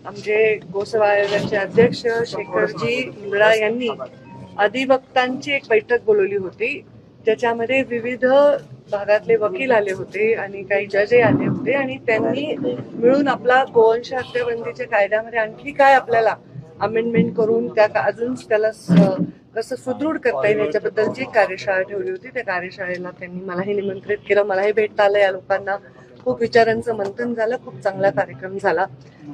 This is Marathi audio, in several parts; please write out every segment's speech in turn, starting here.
आमचे गोसेवा आयोगाचे अध्यक्ष शेखरजी इंद्रा यांनी अधिवक्तांची एक बैठक बोलवली होती, ज्याच्यामध्ये विविध भागातले वकील आले होते आणि काही जजही आले होते आणि त्यांनी मिळून आपला गोवंश हत्याबंदीच्या कायद्यामध्ये आणखी काय आपल्याला अमेंडमेंट करून अजून त्याला कसं सुदृढ करता येईल याच्याबद्दलची एक कार्यशाळा ठेवली होती. त्या कार्यशाळेला त्यांनी मलाही निमंत्रित केलं, मलाही भेटता आलं. या लोकांना खूप विचारांचं मंथन झालं, खूप चांगला कार्यक्रम झाला.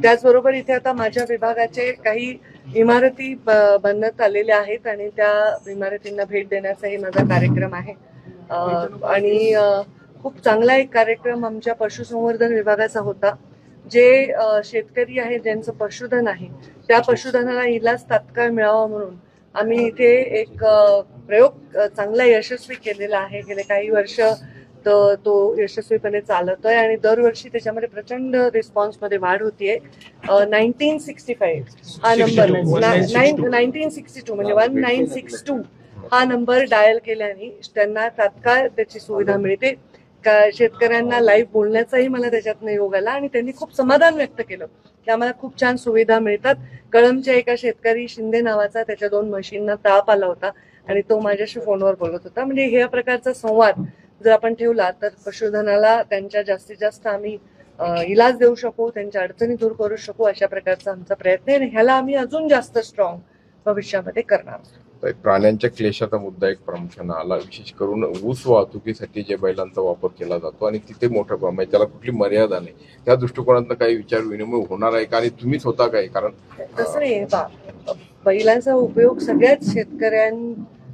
त्याचबरोबर इथे आता माझ्या विभागाचे काही इमारती बनण्यात आलेल्या आहेत आणि त्या इमारतींना भेट देण्याचाही माझा कार्यक्रम आहे. आणि खूप चांगला एक कार्यक्रम आमच्या पशुसंवर्धन विभागाचा होता. जे शेतकरी आहेत ज्यांचं पशुधन आहे त्या पशुधनाला इलाज तात्काळ मिळावा म्हणून आम्ही इथे एक प्रयोग चांगला यशस्वी केलेला आहे. गेले काही वर्ष तो यशस्वीपणे चालतोय आणि दरवर्षी त्याच्यामध्ये प्रचंड रिस्पॉन्समध्ये वाढ होतीये. 1965 हा नंबर 1962 म्हणजे 1962 हा नंबर डायल केल्याने त्यांना तात्काळ त्याची सुविधा मिळते. शेतकऱ्यांना लाईव्ह बोलण्याचाही मला त्याच्यातनं योग आला आणि त्यांनी खूप समाधान व्यक्त केलं की आम्हाला खूप छान सुविधा मिळतात. कळंबच्या एका शेतकरी शिंदे नावाचा त्याच्या 2 म्हशींना ताप आला होता आणि तो माझ्याशी फोनवर बोलत होता. म्हणजे ह्या प्रकारचा संवाद जर आपण ठेवला तर पशुधनाला त्यांच्या जास्तीत जास्त आम्ही इलाज देऊ शकू, त्यांच्या अडचणी दूर करू शकू, अशा प्रकारचा आमचा प्रयत्न आहे. ह्याला आम्ही अजून जास्त स्ट्रॉंग भविष्यामध्ये करणार. प्राण्यांच्या क्लेशाचा मुद्दा एक प्रामुख्याने आला, विशेष करून ऊस वाहतुकीसाठी जे बैलांचा वापर केला जातो आणि तिथे मोठं प्रमाण, त्याला कुठली मर्यादा नाही. त्या दृष्टिकोनातून काही विचार विनिमय होणार आहे का आणि तुम्हीच होता काय? कारण तसं नाही, बैलांचा उपयोग सगळ्याच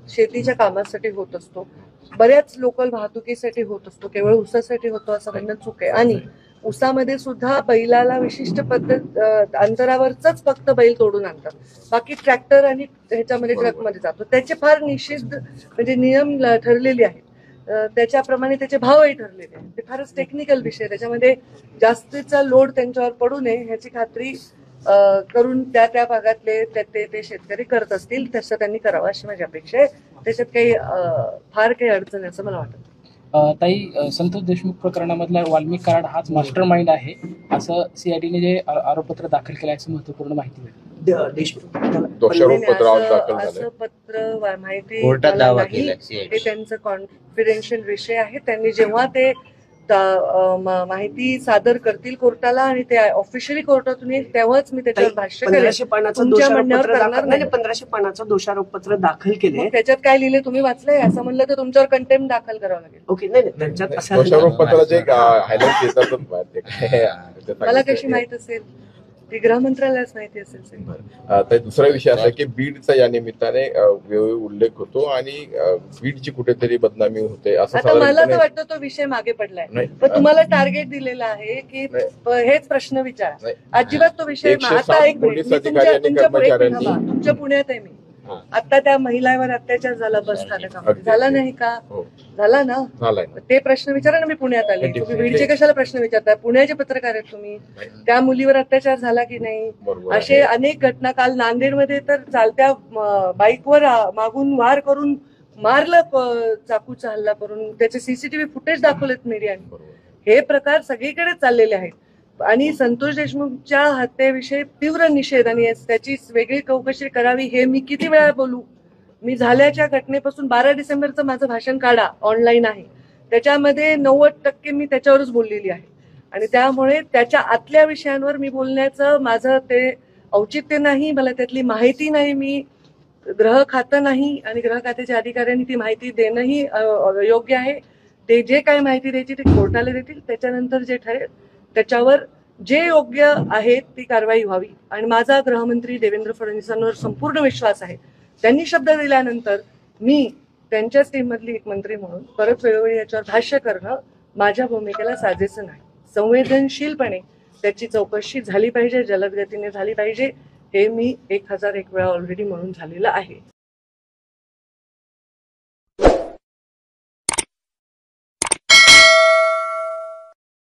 शेतीच्या कामासाठी होत असतो, बऱ्याच लोकल वाहतुकीसाठी होत असतो, केवळ ऊसासाठी होतो असं म्हणणं चूक आहे. आणि ऊसामध्ये सुद्धा बैलाला विशिष्ट पद्धत अंतरावरच फक्त बैल तोडून आणतात, बाकी ट्रॅक्टर आणि ह्याच्यामध्ये ट्रकमध्ये जातो. त्याचे फार निषिद्ध म्हणजे नियम ठरलेले आहेत, त्याच्याप्रमाणे त्याचे भावही ठरलेले आहेत. ते फारच टेक्निकल विषय, त्याच्यामध्ये जास्तीचा लोड त्यांच्यावर पडू नये ह्याची खात्री करून त्या भागातले ते शेतकरी करत असतील तसं त्यांनी करावं अशी माझी अपेक्षा आहे. त्याच्यात काही फार काही अडचण असं मला वाटत. ताई, संतोष देशमुख प्रकरणामधला वाल्मिक कराड हाच मास्टर माइंड आहे असं सीआयडीने जे आरोपपत्र दाखल केलं याची महत्वपूर्ण माहिती मिळाली. असं पत्र माहिती हे त्यांचं कॉन्फिडेन्शियल विषय आहे. त्यांनी जेव्हा ते माहिती सादर करतील कोर्टाला आणि ते ऑफिशियली कोर्टातून येईल तेव्हाच मी त्याच्यावर भाष्य करेन. 1500 पानाचं दोषारोप पत्र दाखल केले. त्याच्यात काय लिहिले तुम्ही वाचलंय? असं म्हणलं तर तुमच्यावर कंटेम्प्ट दाखल करावं लागेल. ओके, नाही त्यांच्यात मला कशी माहित असेल? ती गृहमंत्रालयास माहिती असेल. दुसरा विषय असा की बीडचा या निमित्ताने उल्लेख होतो आणि बीडची कुठेतरी बदनामी होते असं. आता मला तर वाटतं तो विषय मागे पडलाय, पण तुम्हाला टार्गेट दिलेलं आहे की हेच प्रश्न विचारा. अजिबात तो विषय आता एक तुमच्या पुण्यात आहे मी, आता त्या महिलांवर अत्याचार झाला बस स्थानकामध्ये, झाला नाही का? झाला ना. ते प्रश्न विचारा ना. मी पुण्यात आले, तुम्ही बीडचे कशाला प्रश्न विचारताय? पुण्याचे पत्रकार आहेत तुम्ही. त्या मुलीवर अत्याचार झाला की नाही? असे अनेक घटना. काल नांदेडमध्ये तर चालत्या बाईकवर मागून वार करून मारलं, चाकूचा हल्ला करून, त्याचे सीसीटीव्ही फुटेज दाखवलेत मीडियाने. हे प्रकार सगळीकडे चाललेले आहेत आणि संतोष देशमुखच्या हत्येविषयी तीव्र निषेध आणि त्याची वेगळी चौकशी करावी हे मी किती वेळा बोलू. मी झाल्याच्या घटनेपासून 12 डिसेंबरचं माझं भाषण काढा, ऑनलाईन आहे, त्याच्यामध्ये 90% मी त्याच्यावरच बोललेली आहे. आणि त्यामुळे त्याच्या आतल्या विषयांवर मी बोलण्याचं माझं ते औचित्य नाही, मला त्यातली माहिती नाही. मी गृह खातं नाही आणि गृह खात्याच्या अधिकाऱ्यांनी ती माहिती देणंही योग्य आहे. ते जे काही माहिती द्यायची ते कोर्टाला देतील, त्याच्यानंतर जे ठरेल त्याच्यावर जे योग्य आहे ती कारवाई व्हावी. आणि माझा गृहमंत्री देवेंद्र फडणवीसांवर संपूर्ण विश्वास आहे. त्यांनी शब्द दिल्यानंतर मी त्यांच्याच टीममधली एक मंत्री म्हणून परत वेळोवेळी याच्यावर भाष्य करणं माझ्या भूमिकेला साजेसं नाही. संवेदनशीलपणे त्याची चौकशी झाली पाहिजे, जलद गतीने झाली पाहिजे, हे मी 1001 वेळा ऑलरेडी म्हणून झालेलं आहे.